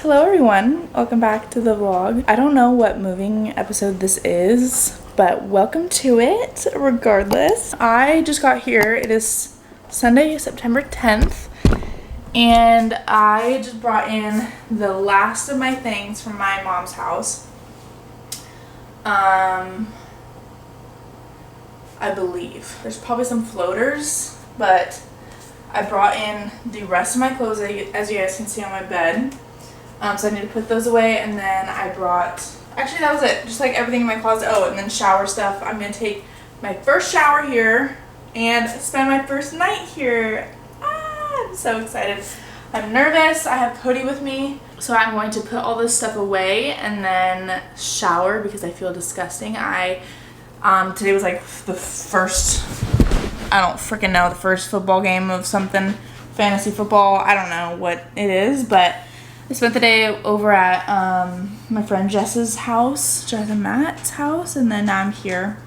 Hello everyone, welcome back to the vlog. I don't know what moving episode this is, but welcome to it regardless. I just got here. It is Sunday, September 10th, and I just brought in the last of my things from my mom's house. I believe. There's probably some floaters, but I brought in the rest of my clothes as you guys can see on my bed. So I need to put those away, and then I brought, actually that was it, just like everything in my closet. Oh, and then shower stuff. I'm going to take my first shower here and spend my first night here. I'm so excited. I'm nervous. I have Cody with me. So I'm going to put all this stuff away and then shower because I feel disgusting. Today was like the first, I don't freaking know, the first football game of something, fantasy football. I don't know what it is, but I spent the day over at my friend Jess and Matt's house, and then now I'm here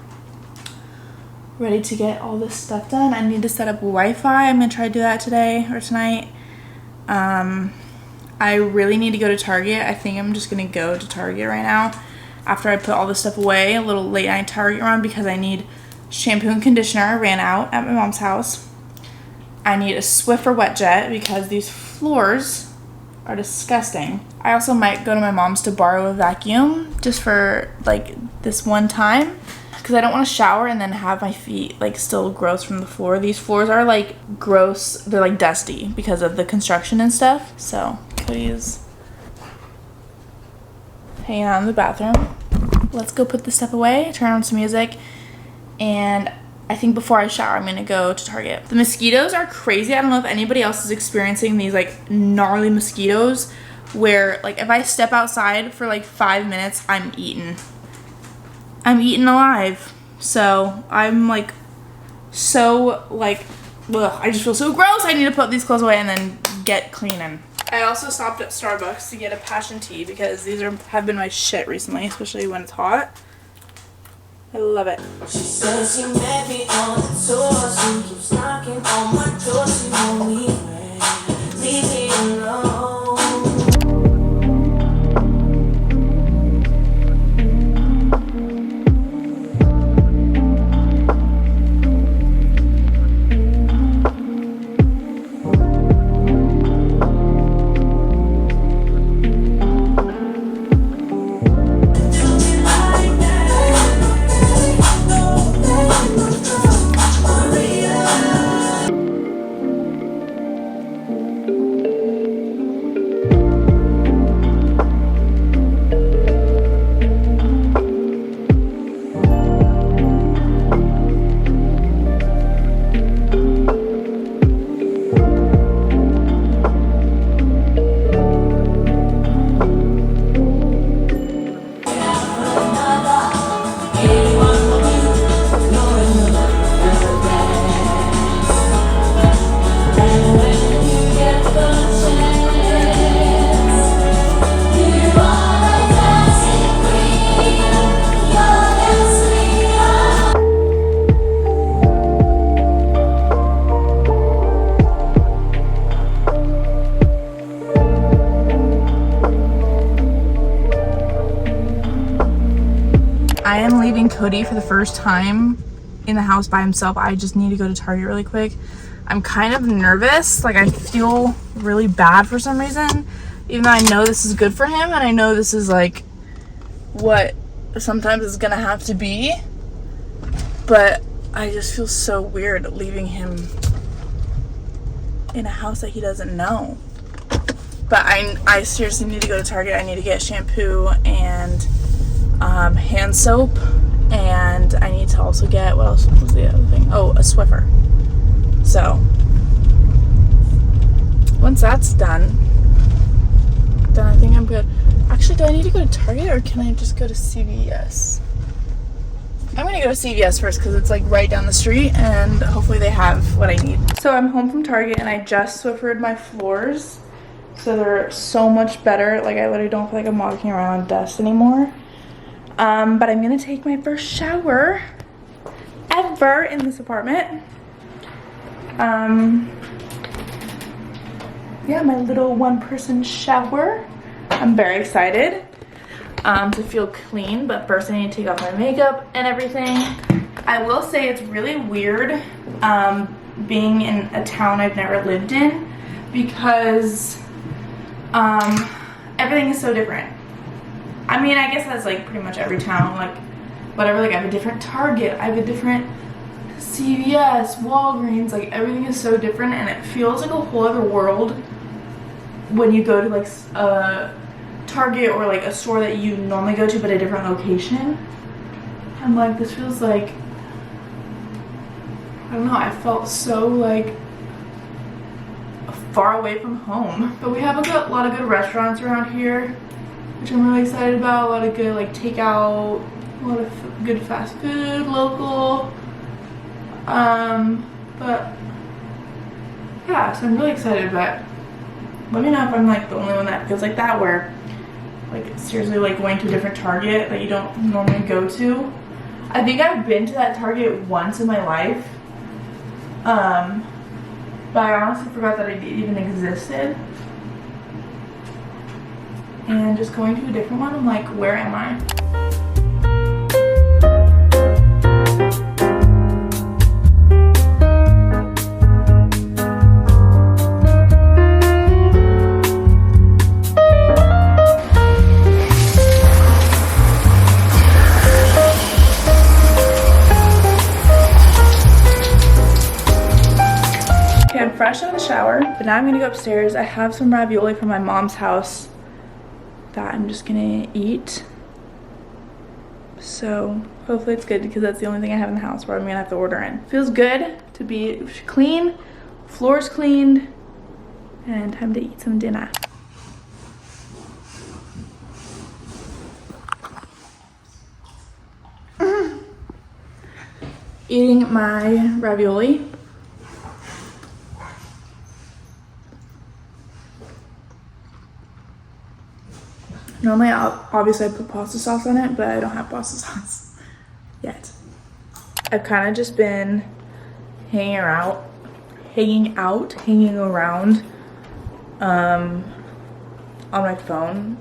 ready to get all this stuff done. I need to set up Wi-Fi. I'm going to try to do that today or tonight. I really need to go to Target. I think I'm just going to go to Target right now after I put all this stuff away. A little late night Target run because I need shampoo and conditioner. I ran out at my mom's house. I need a Swiffer wet jet because these floors are disgusting. I also might go to my mom's to borrow a vacuum just for like this one time because I don't want to shower and then have my feet like still gross from the floor. These floors are like gross. They're like dusty because of the construction and stuff. So please hang out in the bathroom. Let's go put this stuff away, turn on some music, and I think before I shower, I'm gonna go to Target. The mosquitoes are crazy. I don't know if anybody else is experiencing these like gnarly mosquitoes where like if I step outside for like 5 minutes, I'm eaten. I'm eaten alive. So I'm like so like, ugh, I just feel so gross. I need to put these clothes away and then get cleaning. I also stopped at Starbucks to get a passion tea because these have been my shit recently, especially when it's hot. I love it. She says she met me on the tour. She keeps knocking on my door. She won't leave me alone. I am leaving Cody for the first time in the house by himself. I just need to go to Target really quick. I'm kind of nervous. Like I feel really bad for some reason, even though I know this is good for him and I know this is like what sometimes it's gonna have to be. But I just feel so weird leaving him in a house that he doesn't know. But I seriously need to go to Target. I need to get shampoo and hand soap, and I need to also get, what else was the other thing? Oh, a Swiffer. So once that's done, then I think I'm good. Actually, do I need to go to Target or can I just go to CVS? I'm gonna go to CVS first because it's like right down the street and hopefully they have what I need. So I'm home from Target and I just Swiffered my floors, so they're so much better. Like I literally don't feel like I'm walking around on dust anymore. But I'm gonna take my first shower ever in this apartment. Yeah, my little one-person shower. I'm very excited to feel clean, but first I need to take off my makeup and everything. I will say it's really weird being in a town I've never lived in because everything is so different. I mean, I guess that's like pretty much every town, like whatever, like I have a different Target, I have a different CVS, Walgreens, like everything is so different and it feels like a whole other world when you go to like a Target or like a store that you normally go to but a different location. I'm like, this feels like, I don't know, I felt so like far away from home. But we have a lot of good restaurants around here, which I'm really excited about. A lot of good like takeout, a lot of good fast food, local. But yeah, so I'm really excited, but let me know if I'm like the only one that feels like that, where like seriously like going to a different Target that you don't normally go to. I think I've been to that Target once in my life, but I honestly forgot that it even existed. And just going to a different one, I'm like, where am I? I'm fresh out of the shower, but now I'm gonna go upstairs. I have some ravioli from my mom's house that I'm just gonna eat. So hopefully it's good because that's the only thing I have in the house where I'm gonna have to order in. Feels good to be clean, floor's cleaned, and time to eat some dinner. Eating my ravioli. Normally, obviously I put pasta sauce on it, but I don't have pasta sauce yet. I've kind of just been hanging around on my phone.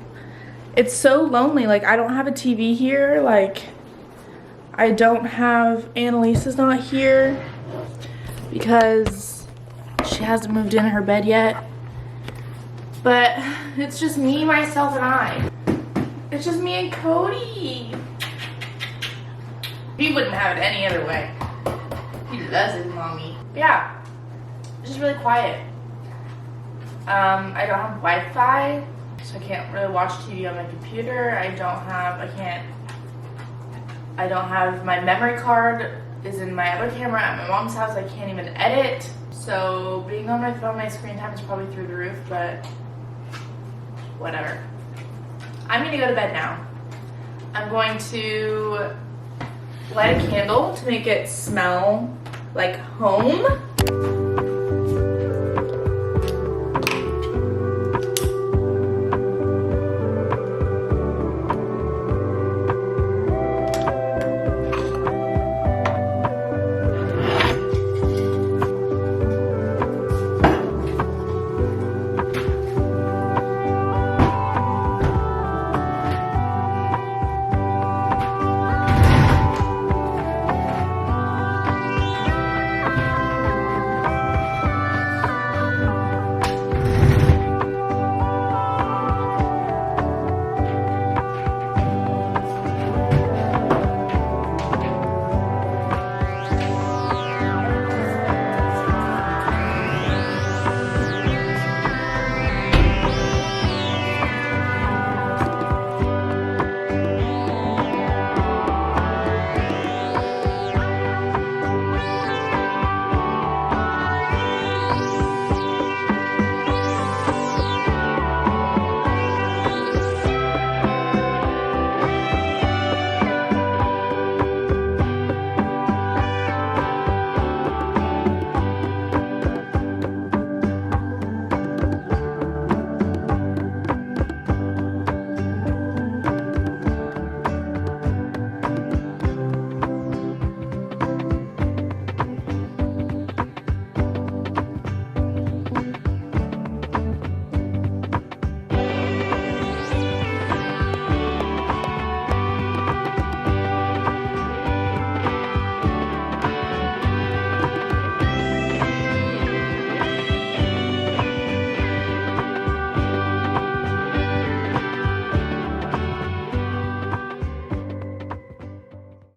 It's so lonely. Like, I don't have a TV here. Like, I don't have, Annalisa's not here because she hasn't moved in her bed yet. But it's just me, myself, and I. It's just me and Cody. He wouldn't have it any other way. He loves his mommy. But yeah, it's just really quiet. I don't have Wi-Fi, so I can't really watch TV on my computer. I don't have my memory card is in my other camera at my mom's house. I can't even edit. So being on my phone, my screen time is probably through the roof, but whatever. I'm gonna go to bed now. I'm going to light a candle to make it smell like home.